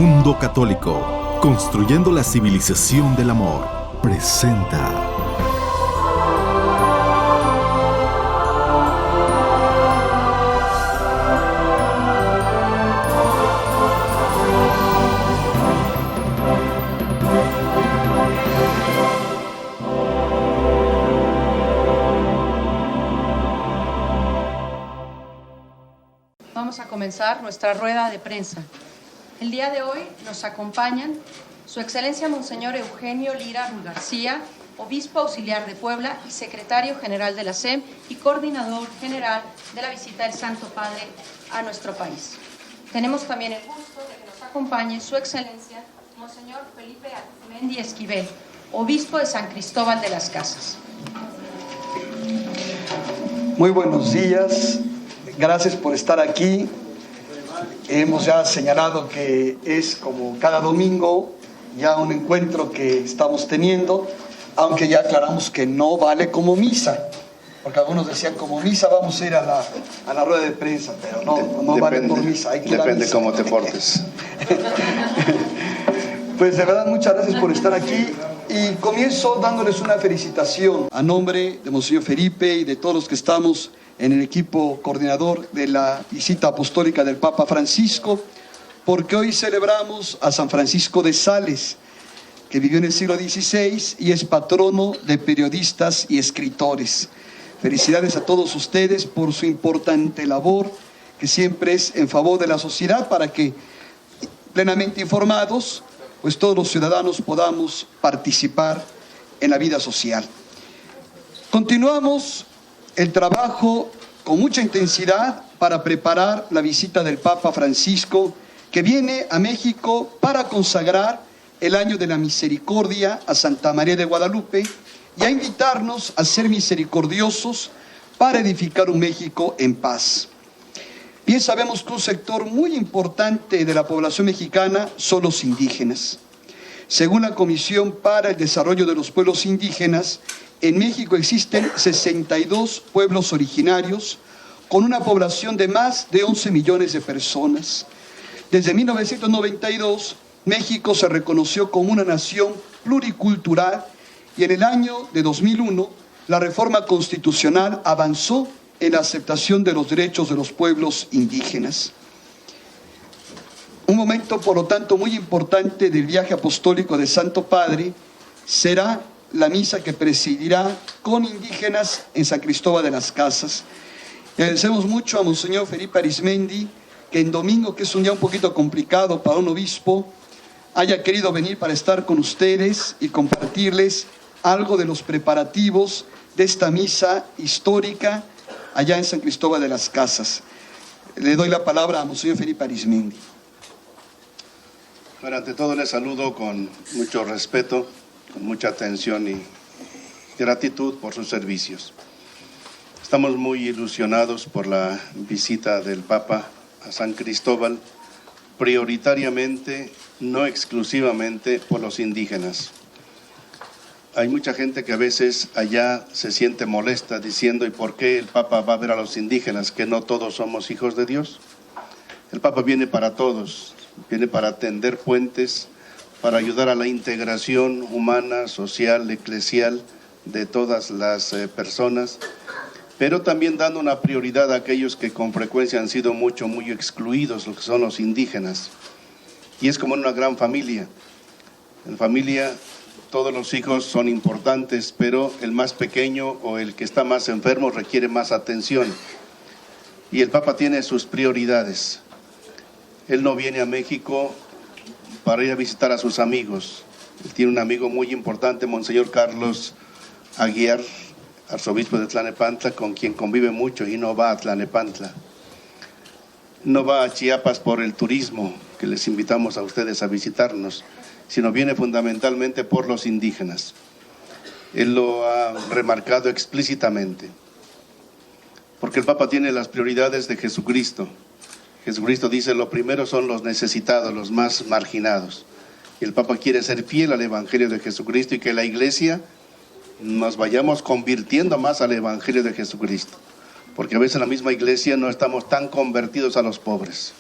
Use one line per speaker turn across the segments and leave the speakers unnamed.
Mundo Católico, construyendo la civilización del amor, presenta.
Vamos a comenzar nuestra rueda de prensa. El día de hoy nos acompañan Su Excelencia Monseñor Eugenio Lira Ruiz García, Obispo Auxiliar de Puebla y Secretario General de la SEM y Coordinador General de la visita del Santo Padre a nuestro país. Tenemos también el gusto de que nos acompañe Su Excelencia Monseñor Felipe Arizmendi Esquivel, Obispo de San Cristóbal de las Casas.
Muy buenos días. Gracias por estar aquí. Hemos ya señalado que es como cada domingo ya un encuentro que estamos teniendo, aunque ya aclaramos que no vale como misa, porque algunos decían como misa vamos a ir a la rueda de prensa, pero no vale por misa. Hay que
depende cómo te portes.
Pues de verdad muchas gracias por estar aquí y comienzo dándoles una felicitación a nombre de Monseñor Felipe y de todos los que estamos en el equipo coordinador de la visita apostólica del Papa Francisco, porque hoy celebramos a San Francisco de Sales, que vivió en el siglo XVI y es patrono de periodistas y escritores. Felicidades a todos ustedes por su importante labor, que siempre es en favor de la sociedad, para que, plenamente informados, pues todos los ciudadanos podamos participar en la vida social. Continuamos el trabajo con mucha intensidad para preparar la visita del Papa Francisco, que viene a México para consagrar el año de la misericordia a Santa María de Guadalupe y a invitarnos a ser misericordiosos para edificar un México en paz. Bien sabemos que un sector muy importante de la población mexicana son los indígenas. Según la Comisión para el Desarrollo de los Pueblos Indígenas, en México existen 62 pueblos originarios con una población de más de 11 millones de personas. Desde 1992, México se reconoció como una nación pluricultural y en el año de 2001, la reforma constitucional avanzó en la aceptación de los derechos de los pueblos indígenas. Un momento, por lo tanto, muy importante del viaje apostólico del Santo Padre será la misa que presidirá con indígenas en San Cristóbal de las Casas. Y agradecemos mucho a Monseñor Felipe Arizmendi, que en domingo, que es un día un poquito complicado para un obispo, haya querido venir para estar con ustedes y compartirles algo de los preparativos de esta misa histórica allá en San Cristóbal de las Casas. Le doy la palabra a Monseñor Felipe Arizmendi.
Bueno, ante todo les saludo con mucho respeto, con mucha atención y gratitud por sus servicios. Estamos muy ilusionados por la visita del Papa a San Cristóbal, prioritariamente, no exclusivamente, por los indígenas. Hay mucha gente que a veces allá se siente molesta diciendo, ¿y por qué el Papa va a ver a los indígenas? ¿Que no todos somos hijos de Dios? El Papa viene para todos, viene para tender puentes, para ayudar a la integración humana, social, eclesial de todas las personas, pero también dando una prioridad a aquellos que con frecuencia han sido muy excluidos, lo que son los indígenas. Y es como en una gran familia. En familia todos los hijos son importantes, pero el más pequeño o el que está más enfermo requiere más atención. Y el Papa tiene sus prioridades. Él no viene a México para ir a visitar a sus amigos. Él tiene un amigo muy importante, Monseñor Carlos Aguiar, arzobispo de Tlalnepantla, con quien convive mucho y no va a Tlalnepantla. No va a Chiapas por el turismo, que les invitamos a ustedes a visitarnos, sino viene fundamentalmente por los indígenas. Él lo ha remarcado explícitamente, porque el Papa tiene las prioridades de Jesucristo. Jesucristo dice, lo primero son los necesitados, los más marginados. Y el Papa quiere ser fiel al Evangelio de Jesucristo y que la Iglesia nos vayamos convirtiendo más al Evangelio de Jesucristo. Porque a veces en la misma Iglesia no estamos tan convertidos a los pobres.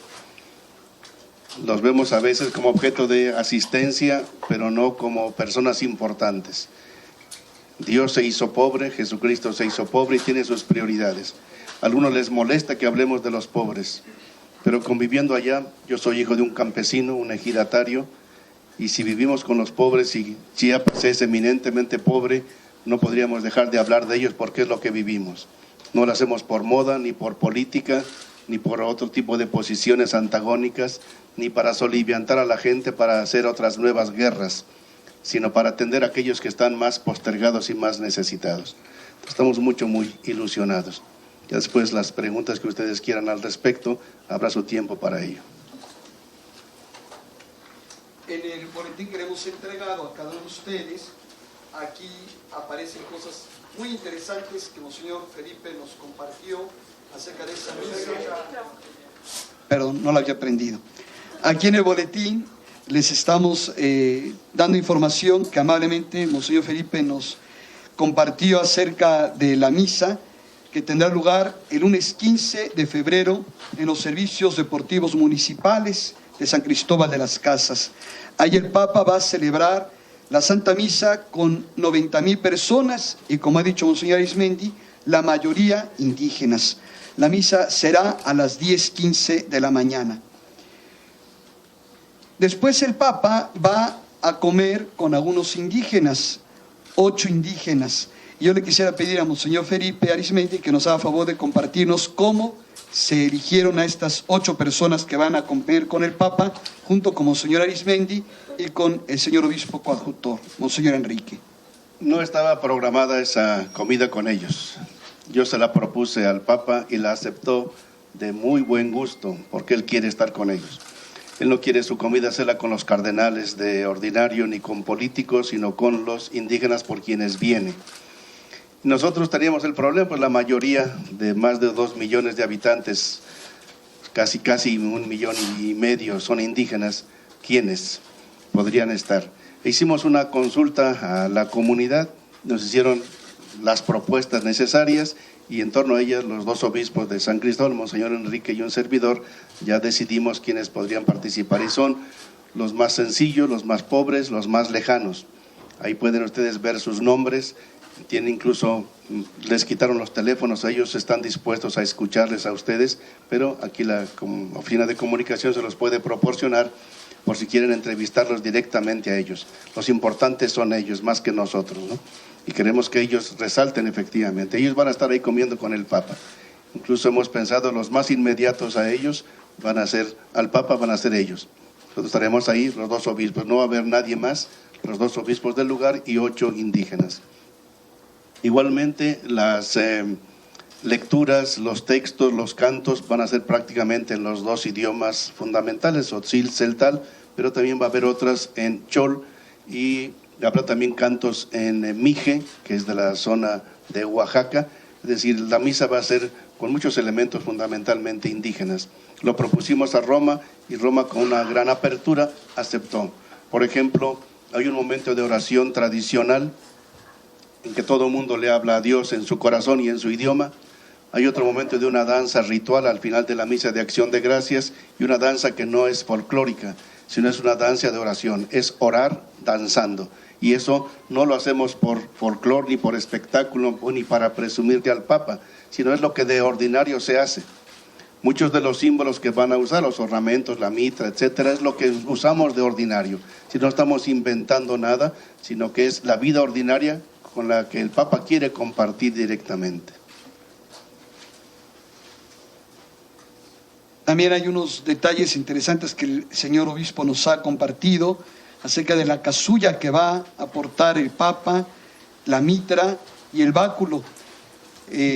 los vemos a veces como objeto de asistencia, pero no como personas importantes. Dios se hizo pobre, Jesucristo se hizo pobre y tiene sus prioridades. A algunos les molesta que hablemos de los pobres, pero conviviendo allá, yo soy hijo de un campesino, un ejidatario, y si vivimos con los pobres y Chiapas es eminentemente pobre, no podríamos dejar de hablar de ellos porque es lo que vivimos. No lo hacemos por moda, ni por política, ni por otro tipo de posiciones antagónicas, ni para soliviantar a la gente para hacer otras nuevas guerras, sino para atender a aquellos que están más postergados y más necesitados. Estamos muy ilusionados. Ya después las preguntas que ustedes quieran al respecto, habrá su tiempo para ello.
En el boletín que le hemos entregado a cada uno de ustedes, aquí aparecen cosas muy interesantes que Monseñor Felipe nos compartió acerca de esa misa. Perdón, no la había aprendido. Aquí en el boletín les estamos dando información que amablemente Monseñor Felipe nos compartió acerca de la misa que tendrá lugar el lunes 15 de febrero en los servicios deportivos municipales de San Cristóbal de las Casas. Ahí el Papa va a celebrar la Santa Misa con 90,000 personas y, como ha dicho Monseñor Arismendi, la mayoría indígenas. La misa será a las 10:15 de la mañana. Después el Papa va a comer con algunos indígenas, 8 indígenas. Y yo le quisiera pedir a Monseñor Felipe Arismendi que nos haga favor de compartirnos cómo se eligieron a estas 8 personas que van a comer con el Papa, junto con Monseñor Arismendi y con el señor obispo coadjutor, Monseñor Enrique.
No estaba programada esa comida con ellos. Yo se la propuse al Papa y la aceptó de muy buen gusto, porque él quiere estar con ellos. Él no quiere su comida hacerla con los cardenales de ordinario ni con políticos, sino con los indígenas por quienes viene. Nosotros teníamos el problema, pues la mayoría de más de 2 millones de habitantes, casi 1,5 millones son indígenas. ¿Quiénes podrían estar? Hicimos una consulta a la comunidad, nos hicieron las propuestas necesarias y en torno a ellas los 2 obispos de San Cristóbal, Monseñor Enrique y un servidor, ya decidimos quiénes podrían participar y son los más sencillos, los más pobres, los más lejanos. Ahí pueden ustedes ver sus nombres. Tienen incluso, les quitaron los teléfonos, ellos están dispuestos a escucharles a ustedes, pero aquí la oficina de comunicación se los puede proporcionar por si quieren entrevistarlos directamente a ellos. Los importantes son ellos, más que nosotros, ¿no? Y queremos que ellos resalten efectivamente. Ellos van a estar ahí comiendo con el Papa. Incluso hemos pensado los más inmediatos a ellos van a ser, al Papa van a ser ellos. Nosotros estaremos ahí, los 2 obispos, no va a haber nadie más, los 2 obispos del lugar y 8 indígenas. Igualmente las lecturas, los textos, los cantos van a ser prácticamente en los 2 idiomas fundamentales, Tzotzil, Celtal, pero también va a haber otras en Chol y habrá también cantos en Mije, que es de la zona de Oaxaca. Es decir, la misa va a ser con muchos elementos fundamentalmente indígenas. Lo propusimos a Roma y Roma con una gran apertura aceptó. Por ejemplo, hay un momento de oración tradicional en que todo el mundo le habla a Dios en su corazón y en su idioma. Hay otro momento de una danza ritual al final de la misa de acción de gracias y una danza que no es folclórica, sino es una danza de oración, es orar danzando. Y eso no lo hacemos por folclore, ni por espectáculo, ni para presumirle al Papa, sino es lo que de ordinario se hace. Muchos de los símbolos que van a usar, los ornamentos, la mitra, etcétera, es lo que usamos de ordinario. Si no estamos inventando nada, sino que es la vida ordinaria con la que el Papa quiere compartir directamente.
También hay unos detalles interesantes que el señor obispo nos ha compartido acerca de la casulla que va a portar el Papa, la mitra y el báculo.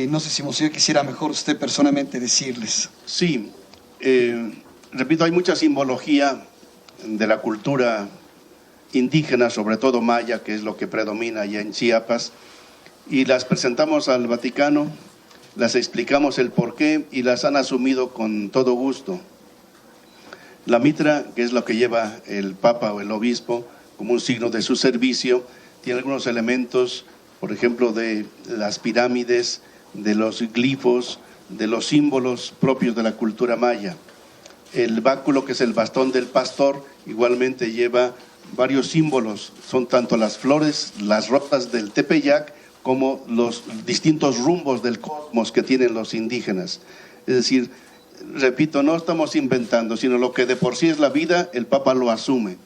No sé si Monseñor quisiera mejor usted personalmente decirles.
Sí, repito, hay mucha simbología de la cultura indígena, sobre todo maya, que es lo que predomina allá en Chiapas, y las presentamos al Vaticano, las explicamos el porqué y las han asumido con todo gusto. La mitra, que es lo que lleva el Papa o el obispo como un signo de su servicio, tiene algunos elementos, por ejemplo, de las pirámides, de los glifos, de los símbolos propios de la cultura maya. El báculo, que es el bastón del pastor, igualmente lleva varios símbolos. Son tanto las flores, las rosas del Tepeyac, como los distintos rumbos del cosmos que tienen los indígenas. Es decir, repito, no estamos inventando, sino lo que de por sí es la vida, el Papa lo asume.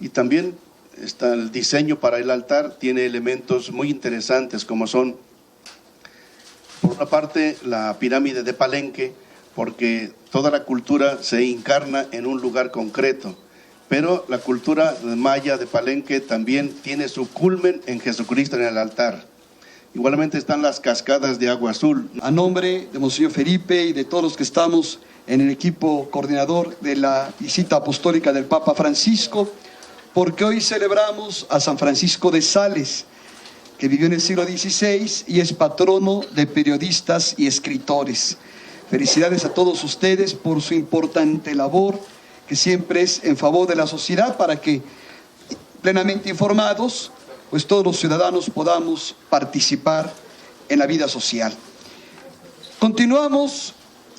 Y también está el diseño para el altar, tiene elementos muy interesantes, como son, por una parte, la pirámide de Palenque, porque toda la cultura se encarna en un lugar concreto, pero la cultura maya de Palenque también tiene su culmen en Jesucristo en el altar. Igualmente están las cascadas de agua azul.
A nombre de Monseñor Felipe y de todos los que estamos en el equipo coordinador de la visita apostólica del Papa Francisco, porque hoy celebramos a San Francisco de Sales, que vivió en el siglo XVI y es patrono de periodistas y escritores. Felicidades a todos ustedes por su importante labor, que siempre es en favor de la sociedad, para que, plenamente informados, pues todos los ciudadanos podamos participar en la vida social. Continuamos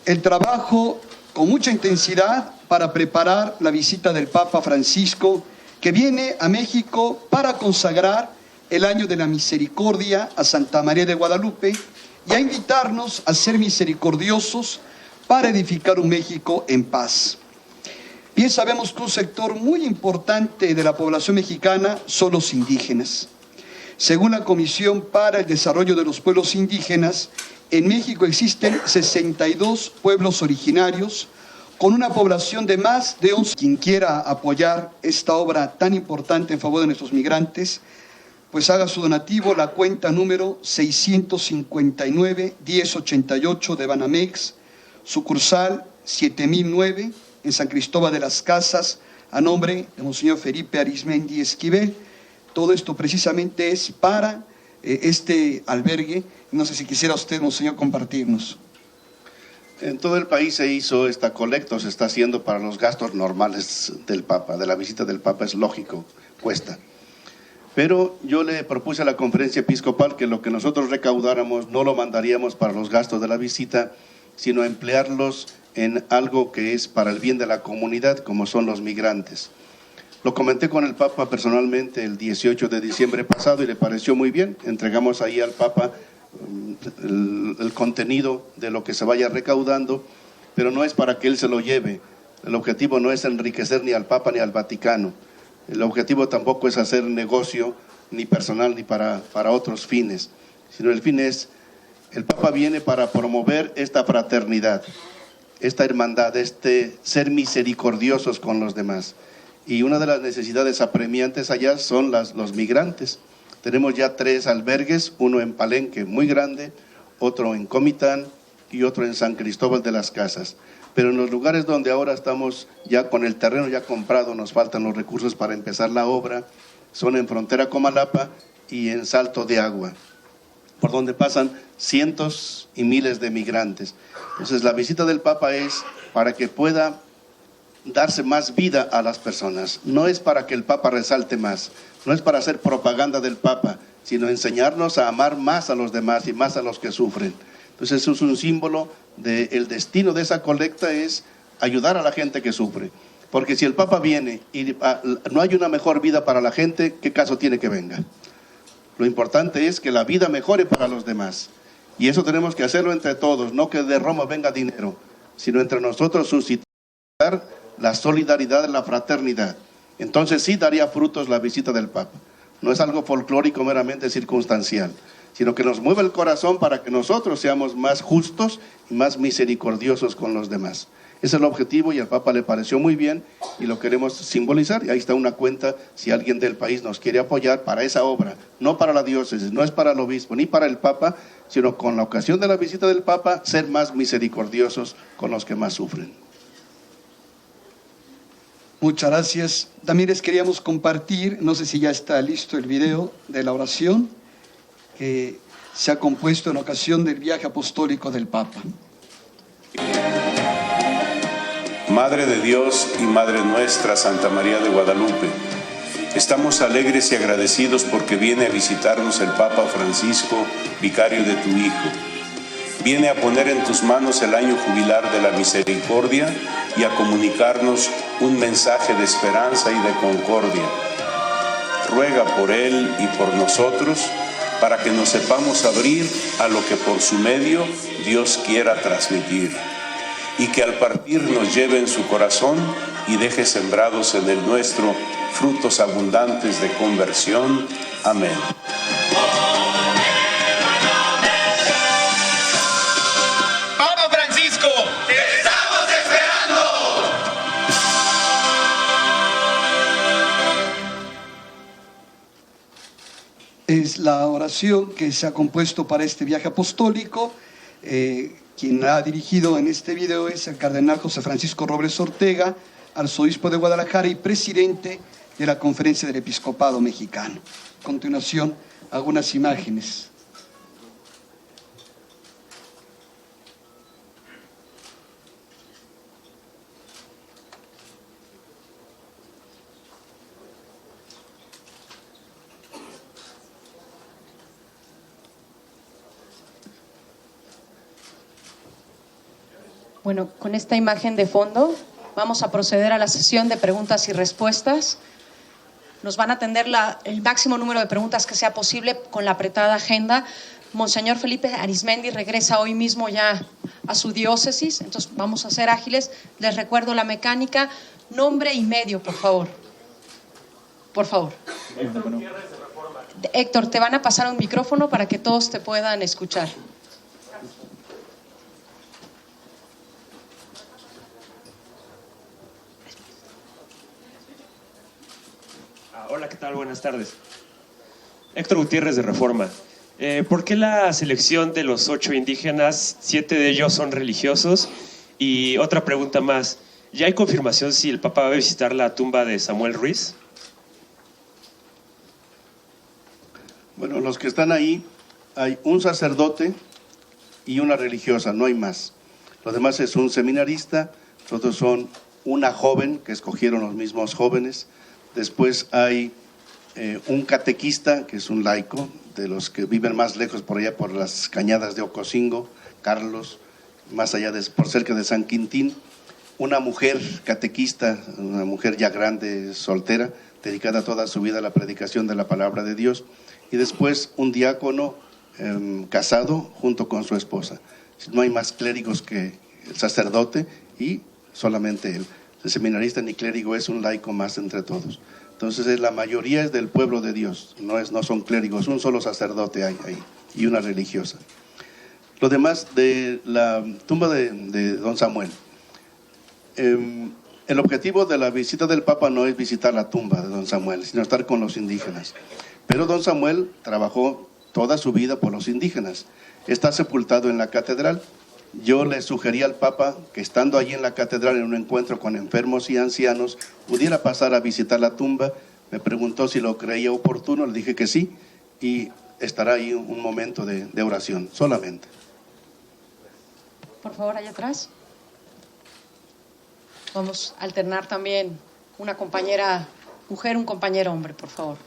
el trabajo con mucha intensidad para preparar la visita del Papa Francisco, que viene a México para consagrar el año de la misericordia a Santa María de Guadalupe y a invitarnos a ser misericordiosos para edificar un México en paz. Bien sabemos que un sector muy importante de la población mexicana son los indígenas. Según la Comisión para el Desarrollo de los Pueblos Indígenas, en México existen 62 pueblos originarios con una población de más de 11. Quien quiera apoyar esta obra tan importante en favor de nuestros migrantes, pues haga su donativo. La cuenta número 659-1088 de Banamex, sucursal 7009 en San Cristóbal de las Casas, a nombre de Monseñor Felipe Arismendi Esquivel. Todo esto precisamente es para este albergue. No sé si quisiera usted, Monseñor, compartirnos.
En todo el país se hizo esta colecta, se está haciendo para los gastos normales del Papa, de la visita del Papa, es lógico, cuesta. Pero yo le propuse a la conferencia episcopal que lo que nosotros recaudáramos no lo mandaríamos para los gastos de la visita, sino emplearlos en algo que es para el bien de la comunidad, como son los migrantes. Lo comenté con el Papa personalmente el 18 de diciembre pasado y le pareció muy bien. Entregamos ahí al Papa el contenido de lo que se vaya recaudando, pero no es para que él se lo lleve. El objetivo no es enriquecer ni al Papa ni al Vaticano. El objetivo tampoco es hacer negocio ni personal ni para otros fines, sino el fin es, el Papa viene para promover esta fraternidad, esta hermandad, ser misericordiosos con los demás. Y una de las necesidades apremiantes allá son los migrantes. Tenemos ya 3 albergues, uno en Palenque, muy grande, otro en Comitán y otro en San Cristóbal de las Casas. Pero en los lugares donde ahora estamos ya con el terreno ya comprado, nos faltan los recursos para empezar la obra, son en frontera Comalapa y en Salto de Agua, por donde pasan cientos y miles de migrantes. Entonces la visita del Papa es para que pueda darse más vida a las personas. No es para que el Papa resalte más, no es para hacer propaganda del Papa, sino enseñarnos a amar más a los demás y más a los que sufren. Entonces eso es un símbolo del destino de esa colecta, es ayudar a la gente que sufre. Porque si el Papa viene y no hay una mejor vida para la gente, ¿qué caso tiene que venga? Lo importante es que la vida mejore para los demás. Y eso tenemos que hacerlo entre todos, no que de Roma venga dinero, sino entre nosotros suscitar la solidaridad, la fraternidad. Entonces sí daría frutos la visita del Papa. No es algo folclórico meramente circunstancial, sino que nos mueve el corazón para que nosotros seamos más justos y más misericordiosos con los demás. Ese es el objetivo y al Papa le pareció muy bien y lo queremos simbolizar. Y ahí está una cuenta, si alguien del país nos quiere apoyar para esa obra, no para la diócesis, no es para el obispo ni para el Papa, sino con la ocasión de la visita del Papa, ser más misericordiosos con los que más sufren.
Muchas gracias. También les queríamos compartir, no sé si ya está listo el video de la oración que se ha compuesto en ocasión del viaje apostólico del Papa.
Madre de Dios y Madre nuestra, Santa María de Guadalupe, estamos alegres y agradecidos porque viene a visitarnos el Papa Francisco, vicario de tu Hijo. Viene a poner en tus manos el año jubilar de la misericordia y a comunicarnos un mensaje de esperanza y de concordia. Ruega por él y por nosotros para que nos sepamos abrir a lo que por su medio Dios quiera transmitir, y que al partir nos lleve en su corazón y deje sembrados en el nuestro frutos abundantes de conversión. Amén.
¡Papa Francisco! ¡Te estamos esperando!
Es la oración que se ha compuesto para este viaje apostólico. Quien la ha dirigido en este video es el cardenal José Francisco Robles Ortega, arzobispo de Guadalajara y presidente de la Conferencia del Episcopado Mexicano. A continuación, algunas imágenes.
Bueno, con esta imagen de fondo vamos a proceder a la sesión de preguntas y respuestas. Nos van a atender el máximo número de preguntas que sea posible con la apretada agenda. Monseñor Felipe Arizmendi regresa hoy mismo ya a su diócesis, entonces vamos a ser ágiles. Les recuerdo la mecánica. Nombre y medio, por favor. Por favor. Héctor, te van a pasar un micrófono para que todos te puedan escuchar.
Hola, ¿qué tal? Buenas tardes. Héctor Gutiérrez de Reforma. ¿Por qué la selección de los 8 indígenas, 7 de ellos son religiosos? Y otra pregunta más, ¿ya hay confirmación si el Papa va a visitar la tumba de Samuel Ruiz?
Bueno, los que están ahí, hay un sacerdote y una religiosa, no hay más. Los demás es un seminarista, los otros son una joven que escogieron los mismos jóvenes. Después hay un catequista, que es un laico, de los que viven más lejos por allá, por las cañadas de Ocosingo, Carlos, más allá, por cerca de San Quintín. Una mujer catequista, una mujer ya grande, soltera, dedicada toda su vida a la predicación de la palabra de Dios. Y después un diácono casado junto con su esposa. No hay más clérigos que el sacerdote y solamente él. El seminarista ni clérigo es un laico más entre todos. Entonces la mayoría es del pueblo de Dios, no son clérigos, un solo sacerdote hay ahí y una religiosa. Lo demás de la tumba de don Samuel. El objetivo de la visita del Papa no es visitar la tumba de don Samuel, sino estar con los indígenas. Pero don Samuel trabajó toda su vida por los indígenas. Está sepultado en la catedral. Yo le sugerí al Papa que estando allí en la catedral en un encuentro con enfermos y ancianos, pudiera pasar a visitar la tumba. Me preguntó si lo creía oportuno, le dije que sí, y estará ahí un momento de oración, solamente.
Por favor, allá atrás. Vamos a alternar también una compañera mujer, un compañero hombre, por favor.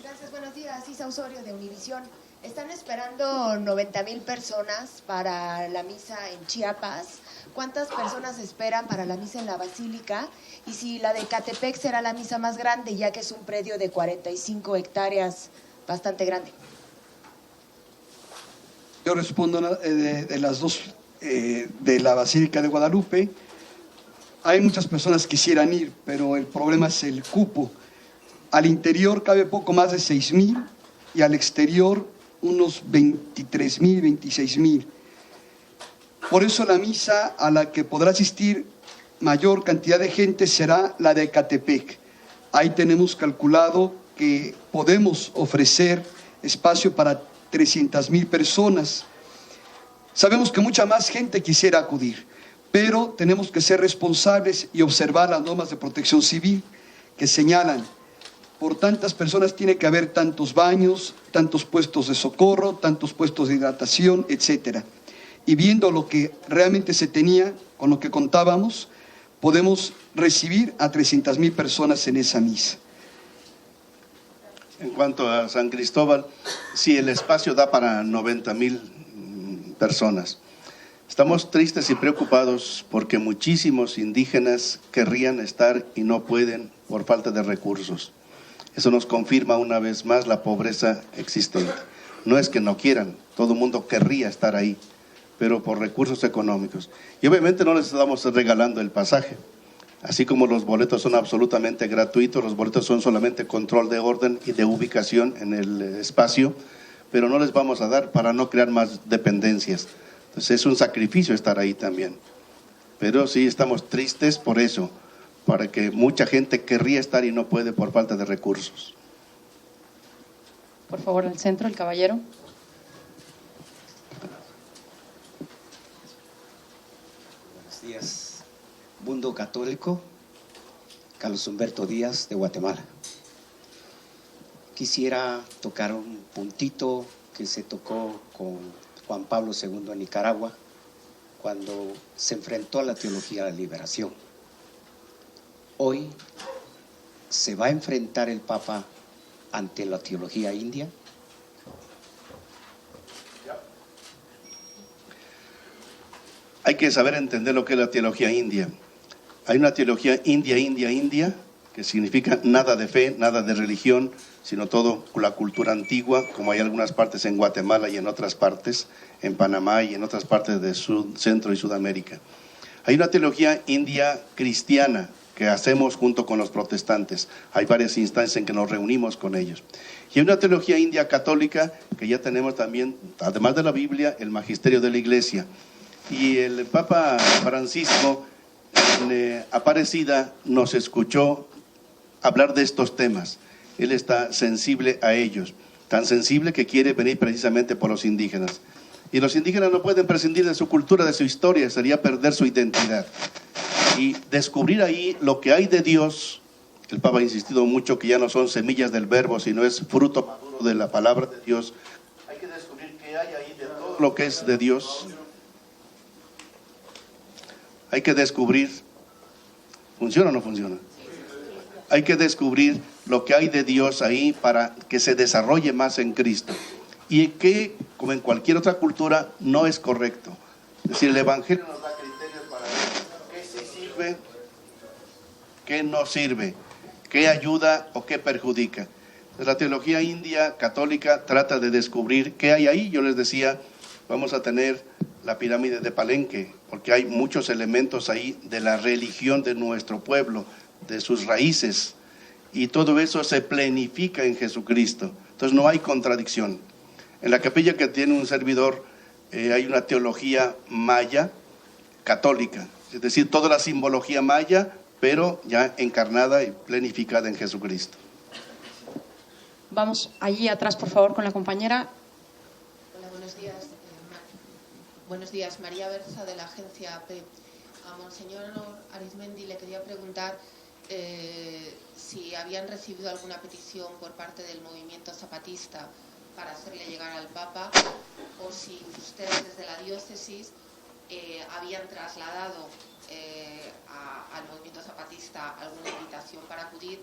Gracias, buenos días. Isa Osorio de Univisión. Están esperando 90,000 personas para la misa en Chiapas. ¿Cuántas personas esperan para la misa en la Basílica? Y si la de Ecatepec será la misa más grande, ya que es un predio de 45 hectáreas, bastante grande.
Yo respondo de las dos, de la Basílica de Guadalupe. Hay muchas personas que quisieran ir, pero el problema es el cupo. Al interior cabe poco más de 6,000 y al exterior unos 23,000, 26,000. Por eso la misa a la que podrá asistir mayor cantidad de gente será la de Ecatepec. Ahí tenemos calculado que podemos ofrecer espacio para 300,000 personas. Sabemos que mucha más gente quisiera acudir, pero tenemos que ser responsables y observar las normas de protección civil que señalan: por tantas personas tiene que haber tantos baños, tantos puestos de socorro, tantos puestos de hidratación, etcétera. Y viendo lo que realmente se tenía, con lo que contábamos, podemos recibir a 300,000 personas en esa misa.
En cuanto a San Cristóbal, sí, el espacio da para 90,000 personas. Estamos tristes y preocupados porque muchísimos indígenas querrían estar y no pueden por falta de recursos. Eso nos confirma una vez más la pobreza existente. No es que no quieran, todo el mundo querría estar ahí, pero por recursos económicos. Y obviamente no les estamos regalando el pasaje. Así como los boletos son absolutamente gratuitos, los boletos son solamente control de orden y de ubicación en el espacio, pero no les vamos a dar para no crear más dependencias. Entonces es un sacrificio estar ahí también. Pero sí estamos tristes por eso, para que mucha gente querría estar y no puede por falta de recursos.
Por favor, al centro, el caballero.
Buenos días, mundo católico. Carlos Humberto Díaz, de Guatemala. Quisiera tocar un puntito que se tocó con Juan Pablo II en Nicaragua, cuando se enfrentó a la teología de la liberación. Hoy se va a enfrentar el Papa ante la teología india.
Hay que saber entender lo que es la teología india. Hay una teología india, que significa nada de fe, nada de religión, sino todo la cultura antigua, como hay algunas partes en Guatemala y en otras partes, en Panamá y en otras partes de Centro y Sudamérica. Hay una teología india cristiana que hacemos junto con los protestantes. Hay varias instancias en que nos reunimos con ellos. Y hay una teología india católica que ya tenemos también, además de la Biblia, el magisterio de la Iglesia. Y el Papa Francisco en Aparecida nos escuchó hablar de estos temas. Él está sensible a ellos, tan sensible que quiere venir precisamente por los indígenas. Y los indígenas no pueden prescindir de su cultura, de su historia, sería perder su identidad. Y descubrir ahí lo que hay de Dios. El Papa ha insistido mucho que ya no son semillas del verbo, sino es fruto maduro de la palabra de Dios. Hay que descubrir qué hay ahí de todo lo que es de Dios. Hay que descubrir, ¿funciona o no funciona? Hay que descubrir lo que hay de Dios ahí para que se desarrolle más en Cristo. Y que, como en cualquier otra cultura, no es correcto. Es decir, el Evangelio nos da criterios para ver qué sí sirve, qué no sirve, qué ayuda o qué perjudica. Entonces, la teología india católica trata de descubrir qué hay ahí. Yo les decía, vamos a tener la pirámide de Palenque, porque hay muchos elementos ahí de la religión de nuestro pueblo, de sus raíces, y todo eso se plenifica en Jesucristo. Entonces no hay contradicción. En la capilla que tiene un servidor hay una teología maya católica, es decir, toda la simbología maya, pero ya encarnada y plenificada en Jesucristo.
Vamos allí atrás, por favor, con la compañera.
Hola, buenos días. Buenos días, María Berza, de la agencia AP. A Monseñor Arizmendi le quería preguntar si habían recibido alguna petición por parte del movimiento zapatista para hacerle llegar al Papa, o si ustedes desde la diócesis habían trasladado al movimiento zapatista alguna invitación para acudir.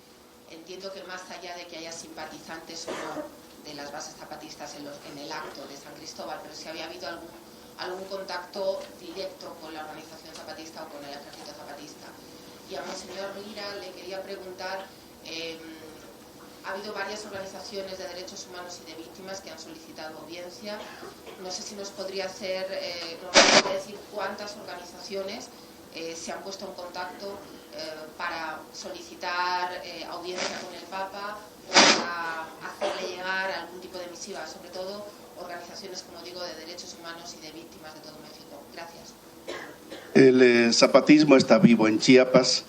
Entiendo que más allá de que haya simpatizantes o no de las bases zapatistas en el acto de San Cristóbal, pero si había habido algún contacto directo con la organización zapatista o con el ejército zapatista. Y a Monseñor Lira le quería preguntar, ha habido varias organizaciones de derechos humanos y de víctimas que han solicitado audiencia. No sé si nos podría decir cuántas organizaciones se han puesto en contacto para solicitar audiencia con el Papa o para hacerle llegar algún tipo de misiva, sobre todo organizaciones, como digo, de derechos humanos y de víctimas de todo México. Gracias.
El zapatismo está vivo en Chiapas,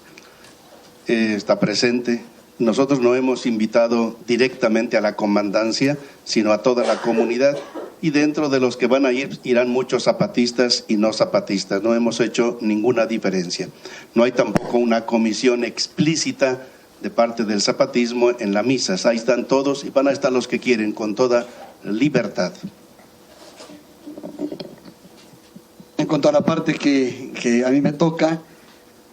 está presente. Nosotros no hemos invitado directamente a la comandancia, sino a toda la comunidad. Y dentro de los que van a ir, irán muchos zapatistas y no zapatistas. No hemos hecho ninguna diferencia. No hay tampoco una comisión explícita de parte del zapatismo en la misa. Ahí están todos y van a estar los que quieren con toda libertad.
En cuanto a la parte que a mí me toca,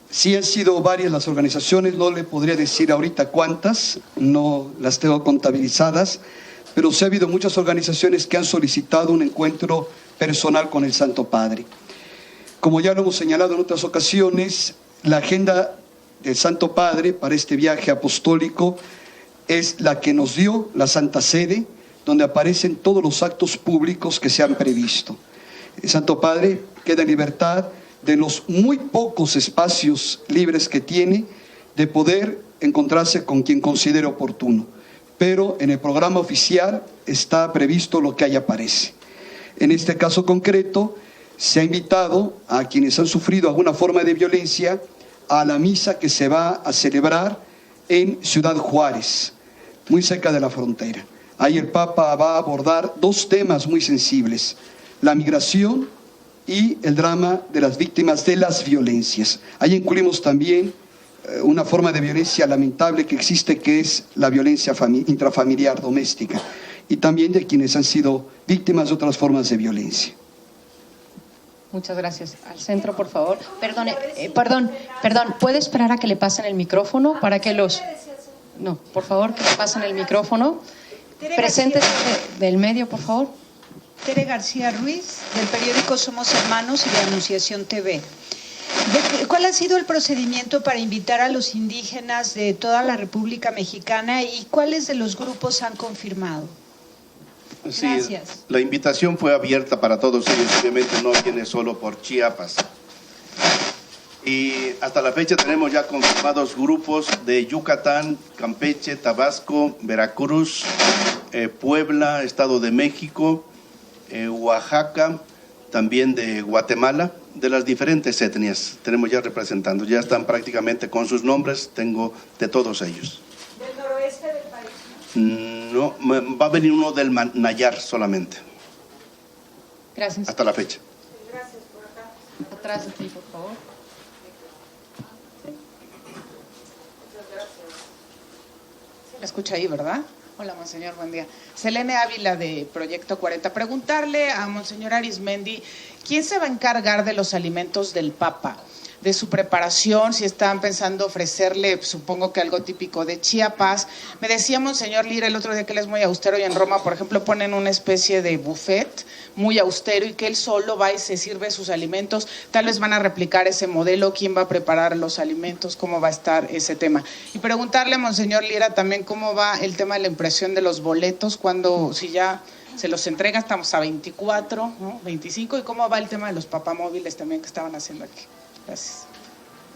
sí han sido varias las organizaciones, no le podría decir ahorita cuántas, no las tengo contabilizadas, pero sí ha habido muchas organizaciones que han solicitado un encuentro personal con el Santo Padre. Como ya lo hemos señalado en otras ocasiones, la agenda del Santo Padre para este viaje apostólico es la que nos dio la Santa Sede, donde aparecen todos los actos públicos que se han previsto. El Santo Padre queda en libertad de los muy pocos espacios libres que tiene de poder encontrarse con quien considere oportuno, pero en el programa oficial está previsto lo que ahí aparece. En este caso concreto, se ha invitado a quienes han sufrido alguna forma de violencia a la misa que se va a celebrar en Ciudad Juárez, muy cerca de la frontera. Ahí el Papa va a abordar dos temas muy sensibles: la migración y el drama de las víctimas de las violencias. Ahí incluimos también una forma de violencia lamentable que existe, que es la violencia intrafamiliar doméstica, y también de quienes han sido víctimas de otras formas de violencia.
Muchas gracias. Al centro, por favor. Perdón, ¿puede esperar a que le pasen el micrófono para que los... No, por favor, que le pasen el micrófono. Preséntese del medio, por favor.
Tere García Ruiz, del periódico Somos Hermanos y de Anunciación TV. ¿Cuál ha sido el procedimiento para invitar a los indígenas de toda la República Mexicana y cuáles de los grupos han confirmado?
Sí,
gracias.
La invitación fue abierta para todos ellos, obviamente no viene solo por Chiapas. Y hasta la fecha tenemos ya confirmados grupos de Yucatán, Campeche, Tabasco, Veracruz, Puebla, Estado de México, Oaxaca, también de Guatemala, de las diferentes etnias. Tenemos ya representando, ya están prácticamente con sus nombres, tengo de todos ellos.
¿Del noroeste del país?
No, va a venir uno del Nayar solamente.
Gracias.
Hasta la fecha.
Gracias, por acá.
Atrás de ti, por favor.
Me escucha ahí, ¿verdad? Hola, monseñor, buen día. Selene Ávila, de Proyecto 40. Preguntarle a monseñor Arizmendi, ¿quién se va a encargar de los alimentos del Papa? De su preparación, si están pensando ofrecerle, supongo que algo típico de Chiapas. Me decía monseñor Lira el otro día que él es muy austero y en Roma, por ejemplo, ponen una especie de buffet muy austero y que él solo va y se sirve sus alimentos. Tal vez van a replicar ese modelo, quién va a preparar los alimentos, cómo va a estar ese tema. Y preguntarle a monseñor Lira también cómo va el tema de la impresión de los boletos, cuando, si ya se los entrega, estamos a 24, ¿no? 25, y cómo va el tema de los papamóviles también que estaban haciendo aquí. Gracias.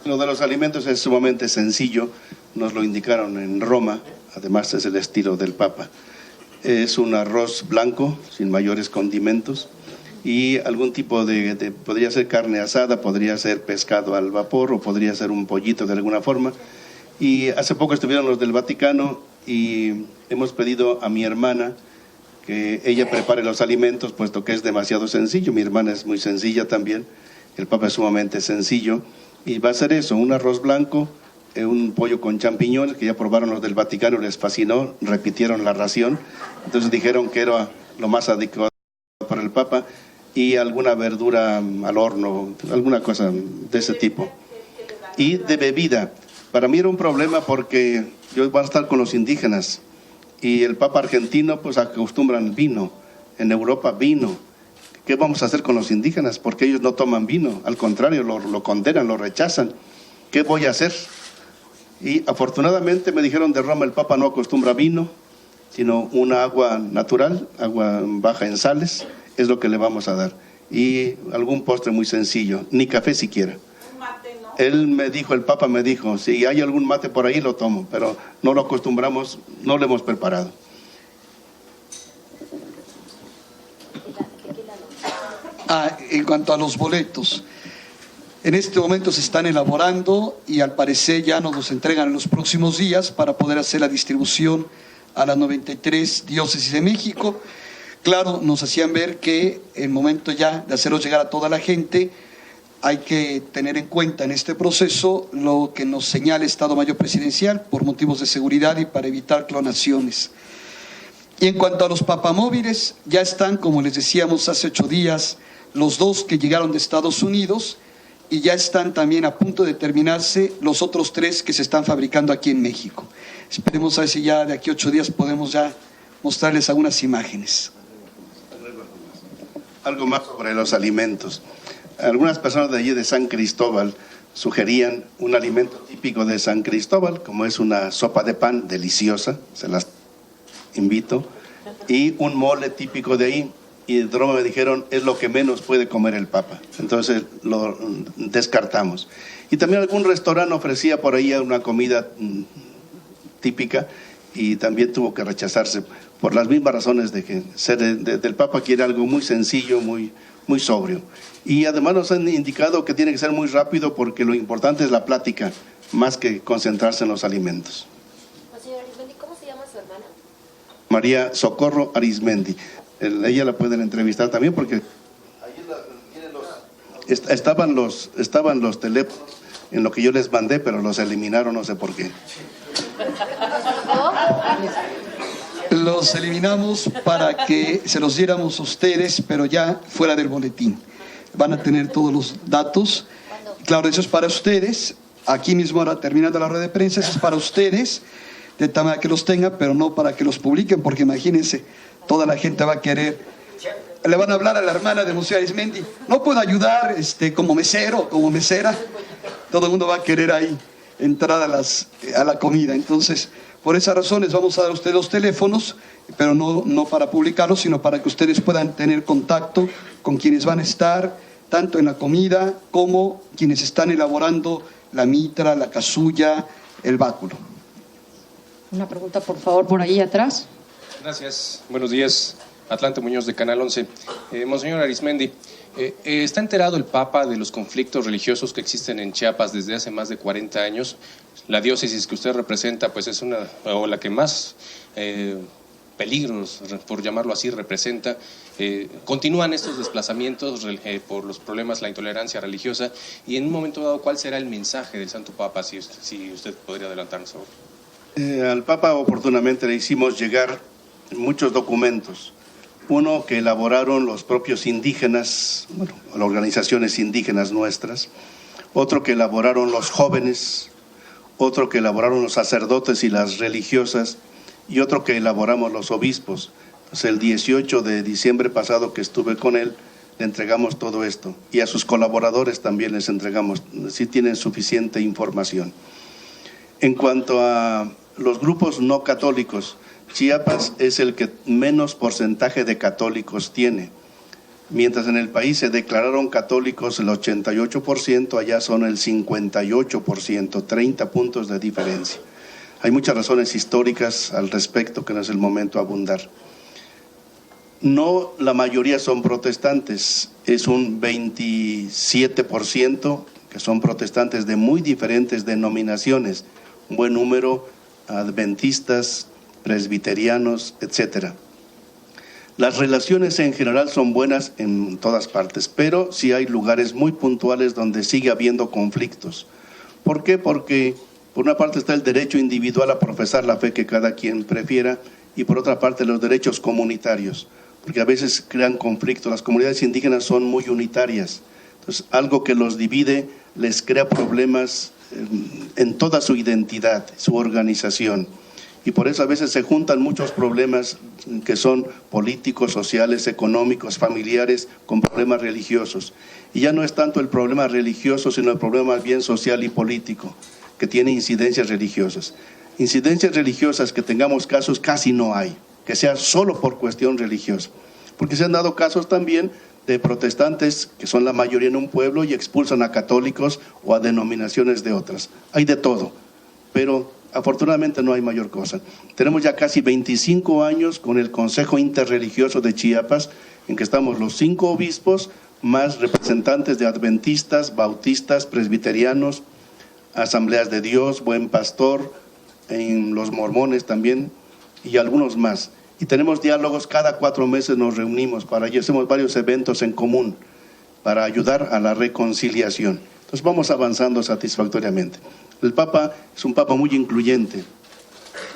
Lo de los alimentos es sumamente sencillo, nos lo indicaron en Roma, además es el estilo del Papa. Es un arroz blanco, sin mayores condimentos, y algún tipo podría ser carne asada, podría ser pescado al vapor, o podría ser un pollito de alguna forma. Y hace poco estuvieron los del Vaticano y hemos pedido a mi hermana que ella prepare los alimentos, puesto que es demasiado sencillo. Mi hermana es muy sencilla también. El Papa es sumamente sencillo y va a ser eso, un arroz blanco, un pollo con champiñones, que ya probaron los del Vaticano, les fascinó, repitieron la ración, entonces dijeron que era lo más adecuado para el Papa, y alguna verdura al horno, alguna cosa de ese tipo. Y de bebida, para mí era un problema porque yo voy a estar con los indígenas y el Papa argentino pues acostumbran vino, en Europa vino. ¿Qué vamos a hacer con los indígenas? Porque ellos no toman vino, al contrario, lo condenan, lo rechazan. ¿Qué voy a hacer? Y afortunadamente me dijeron de Roma, el Papa no acostumbra vino, sino una agua natural, agua baja en sales, es lo que le vamos a dar. Y algún postre muy sencillo, ni café siquiera.
Un mate, ¿no?
Él me dijo, el Papa me dijo, si hay algún mate por ahí lo tomo, pero no lo acostumbramos, no lo hemos preparado.
En cuanto a los boletos, en este momento se están elaborando y al parecer ya nos los entregan en los próximos días para poder hacer la distribución a las 93 diócesis de México. Claro, nos hacían ver que el momento ya de hacerlos llegar a toda la gente, hay que tener en cuenta en este proceso lo que nos señala el Estado Mayor Presidencial por motivos de seguridad y para evitar clonaciones. Y en cuanto a los papamóviles, ya están, como les decíamos hace 8 días, los 2 que llegaron de Estados Unidos, y ya están también a punto de terminarse los otros 3 que se están fabricando aquí en México. Esperemos a ver si ya de aquí a 8 días podemos ya mostrarles algunas imágenes.
Algo más sobre los alimentos. algunas personas de allí de San Cristóbal sugerían un alimento típico de San Cristóbal, como es una sopa de pan deliciosa, se las invito, y un mole típico de ahí. Y de broma me dijeron, es lo que menos puede comer el Papa. Entonces lo descartamos. Y también algún restaurante ofrecía por ahí una comida típica y también tuvo que rechazarse por las mismas razones de que ser del Papa quiere algo muy sencillo, muy sobrio. Y además nos han indicado que tiene que ser muy rápido porque lo importante es la plática, más que concentrarse en los alimentos.
Señora Arizmendi, ¿cómo se llama su hermana?
María Socorro Arizmendi. Ella la pueden entrevistar también porque estaban los teléfonos en lo que yo les mandé, pero los eliminaron, no sé por qué.
Los eliminamos para que se los diéramos a ustedes, pero ya fuera del boletín. Van a tener todos los datos. Claro, eso es para ustedes. Aquí mismo, ahora terminando la rueda de prensa, eso es para ustedes, de tal manera que los tengan, pero no para que los publiquen, porque imagínense, toda la gente va a querer. Le van a hablar a la hermana de Monseñor Arizmendi. No puedo ayudar como mesero, como mesera. Todo el mundo va a querer ahí entrar a la comida. Entonces, por esas razones vamos a dar a ustedes los teléfonos, pero no para publicarlos, sino para que ustedes puedan tener contacto con quienes van a estar, tanto en la comida como quienes están elaborando la mitra, la casulla, el báculo.
Una pregunta, por favor, por ahí atrás.
Gracias. Buenos días. Atlante Muñoz, de Canal 11. Monseñor Arizmendi, ¿está enterado el Papa de los conflictos religiosos que existen en Chiapas desde hace más de 40 años? La diócesis que usted representa, pues es la que más peligros, por llamarlo así, representa. Continúan estos desplazamientos por los problemas, la intolerancia religiosa, y en un momento dado, ¿cuál será el mensaje del Santo Papa, si usted podría adelantarnos sobre?
Al Papa oportunamente le hicimos llegar muchos documentos. Uno que elaboraron los propios indígenas, las organizaciones indígenas nuestras. Otro que elaboraron los jóvenes. Otro que elaboraron los sacerdotes y las religiosas. Y otro que elaboramos los obispos. Entonces, el 18 de diciembre pasado que estuve con él, le entregamos todo esto. Y a sus colaboradores también les entregamos, si tienen suficiente información. En cuanto a los grupos no católicos, Chiapas es el que menos porcentaje de católicos tiene. Mientras en el país se declararon católicos el 88%, allá son el 58%, 30 puntos de diferencia. Hay muchas razones históricas al respecto que no es el momento de abundar. No, la mayoría son protestantes, es un 27% que son protestantes de muy diferentes denominaciones, un buen número adventistas, presbiterianos, etcétera. Las relaciones en general son buenas en todas partes, pero sí hay lugares muy puntuales donde sigue habiendo conflictos. ¿Por qué? Porque por una parte está el derecho individual a profesar la fe que cada quien prefiera y por otra parte los derechos comunitarios, porque a veces crean conflictos. Las comunidades indígenas son muy unitarias, entonces algo que los divide les crea problemas en toda su identidad, su organización. Y por eso a veces se juntan muchos problemas que son políticos, sociales, económicos, familiares, con problemas religiosos. Y ya no es tanto el problema religioso, sino el problema más bien social y político, que tiene incidencias religiosas. Incidencias religiosas que tengamos casos casi no hay, que sea solo por cuestión religiosa. Porque se han dado casos también de protestantes, que son la mayoría en un pueblo, y expulsan a católicos o a denominaciones de otras. Hay de todo, pero afortunadamente no hay mayor cosa. Tenemos ya casi 25 años con el Consejo Interreligioso de Chiapas, en que estamos los 5 obispos, más representantes de adventistas, bautistas, presbiterianos, asambleas de Dios, Buen Pastor, en los mormones también, y algunos más. Y tenemos diálogos, cada 4 meses nos reunimos, hacemos varios eventos en común, para ayudar a la reconciliación. Entonces vamos avanzando satisfactoriamente. El Papa es un Papa muy incluyente,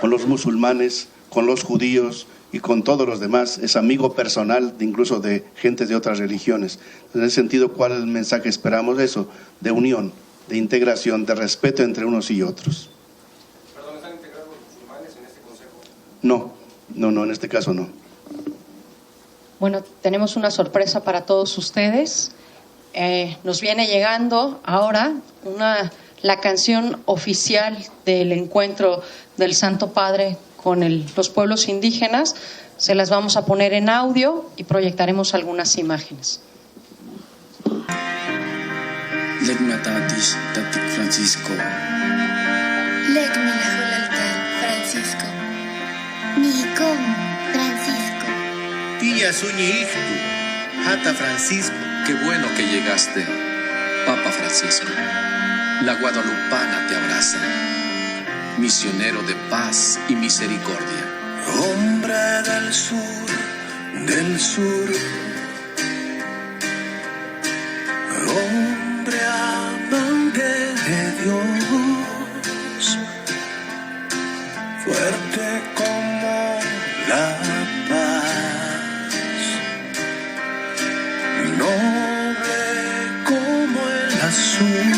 con los musulmanes, con los judíos y con todos los demás. Es amigo personal incluso de gentes de otras religiones. En ese sentido, ¿cuál es el mensaje? Esperamos eso, de unión, de integración, de respeto entre unos y otros.
¿Perdón, están integrados los musulmanes en este consejo?
No, en este caso no.
Bueno, tenemos una sorpresa para todos ustedes. nos viene llegando ahora la canción oficial del encuentro del Santo Padre con los pueblos indígenas. Se las vamos a poner en audio y proyectaremos algunas imágenes.
Legmatatis tatik Francisco.
Francisco. Nikom Francisco.
Tilla suñihtu, Hata Francisco.
Qué bueno que llegaste, Papa Francisco. La guadalupana te abraza, misionero de paz y misericordia.
Hombre del sur, hombre amante de Dios, fuerte como la paz, noble como el azul.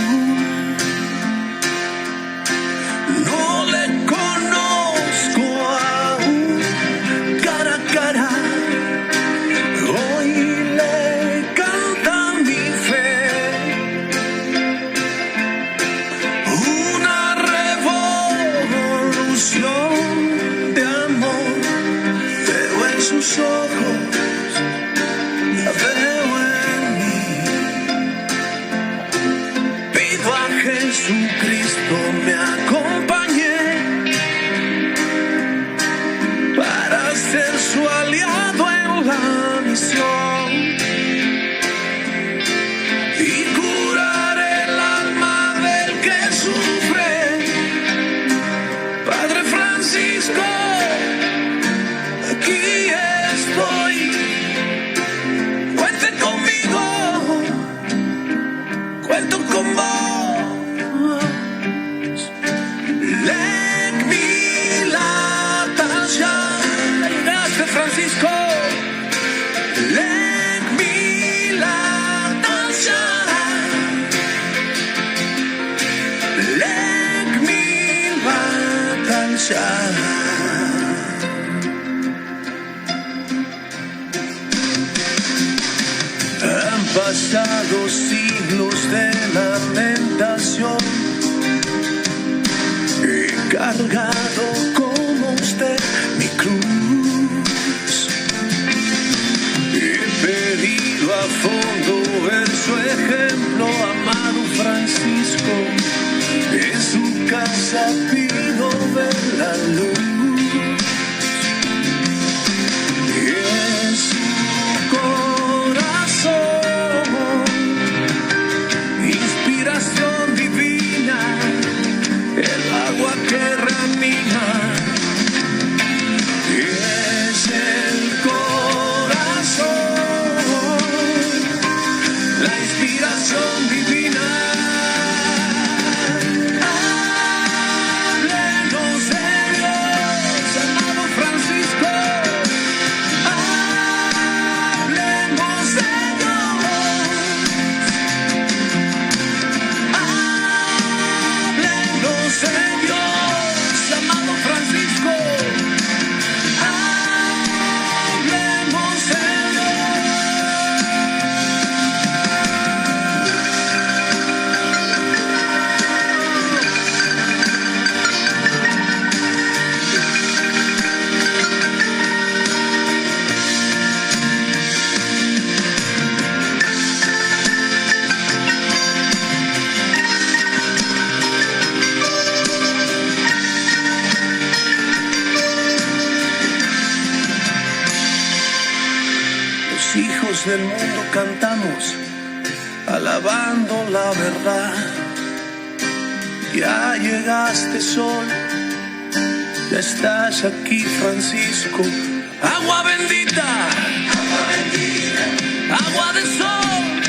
No le conozco aún cara a cara, hoy le canta mi fe, una revolución de amor. Veo en sus ojos, la veo en mí. Pido a Jesucristo me acompañe para ser su aliado en la misión y curar el alma del que sufre. Padre Francisco, aquí estoy, cuente conmigo, cuento con vos. Leg mi la tasha, gracias Francisco. Leg mi la tasha, leg mi la tasha. Han pasado siglos de lamentación, he cargado como usted mi cruz, he pedido a fondo ver su ejemplo, amado Francisco, en su casa pido ver la luz, y en su corazón inspiración divina, el agua que ramina, es el corazón, la inspiración divina. Háblenos de Dios, amado Francisco, háblenos de Dios, háblenos de Dios, amado Francisco, hablemos de Los hijos del mundo cantamos, alabando la verdad. Ya llegaste sol, ya estás aquí Francisco. Agua bendita, agua de sol,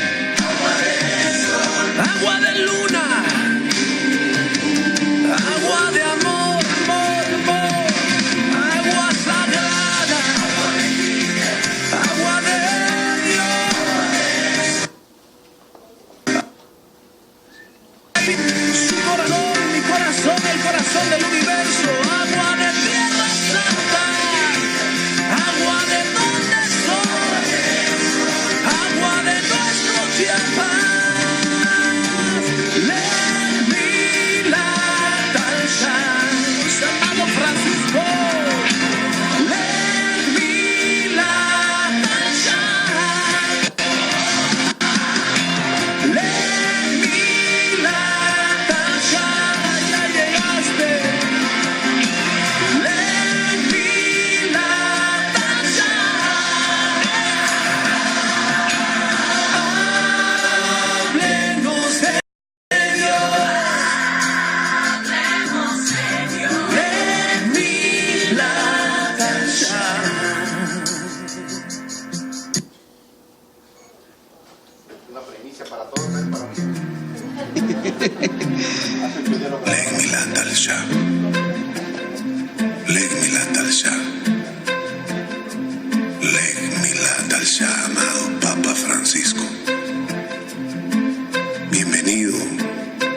agua de luna, agua de amor, agua sagrada, agua de Dios. Su corazón, mi corazón, el corazón del universo, agua de tierra santa, agua de donde soy, agua de
Una premisa para todos, no es para mí.
Leg Milat al-Shah. Leg Milat al-Shah. Leg Milat al-Shah, amado Papa Francisco. Bienvenido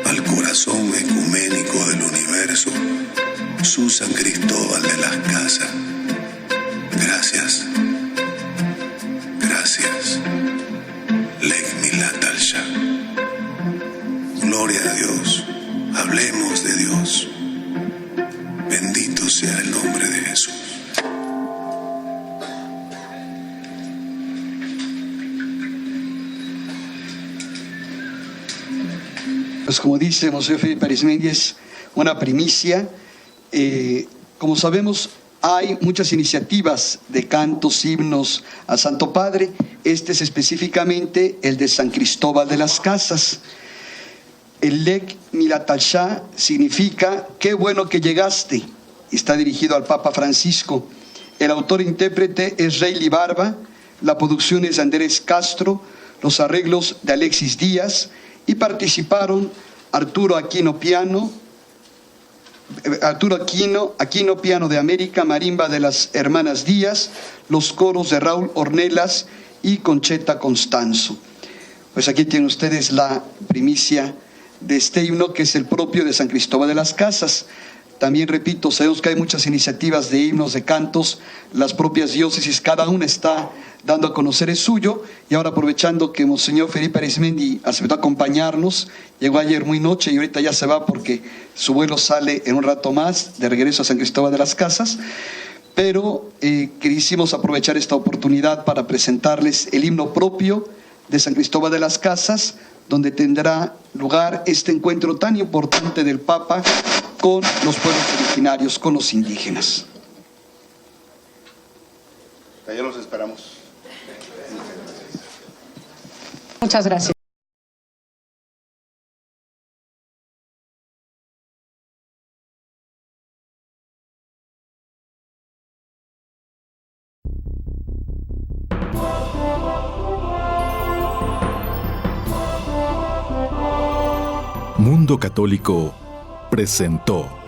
al corazón ecuménico del universo, su San Cristóbal de las Casas. Gracias. Gracias. Leg Milat al-Shah. Gloria a Dios. Hablemos de Dios. Bendito sea el nombre de Jesús.
Pues como dice Monseñor Felipe Arizmendi, es una primicia. Como sabemos, hay muchas iniciativas de cantos, himnos a Santo Padre. Este es específicamente el de San Cristóbal de las Casas. El Leg Milat al-Shah significa qué bueno que llegaste. Está dirigido al Papa Francisco. El autor e intérprete es Rayleigh Barba. La producción es de Andrés Castro. Los arreglos de Alexis Díaz. Y participaron Arturo Aquino Piano de América, marimba de las Hermanas Díaz, los coros de Raúl Ornelas y Concheta Constanzo. Pues aquí tienen ustedes la primicia de este himno, que es el propio de San Cristóbal de las Casas. También repito, sabemos que hay muchas iniciativas de himnos, de cantos, las propias diócesis, cada una está dando a conocer el suyo, y ahora aprovechando que Monseñor Felipe Arizmendi aceptó acompañarnos, llegó ayer muy noche y ahorita ya se va porque su vuelo sale en un rato más de regreso a San Cristóbal de las Casas, pero quisimos aprovechar esta oportunidad para presentarles el himno propio de San Cristóbal de las Casas, donde tendrá lugar este encuentro tan importante del Papa con los pueblos originarios, con los indígenas.
Allá los esperamos.
Muchas gracias.
Mundo Católico presentó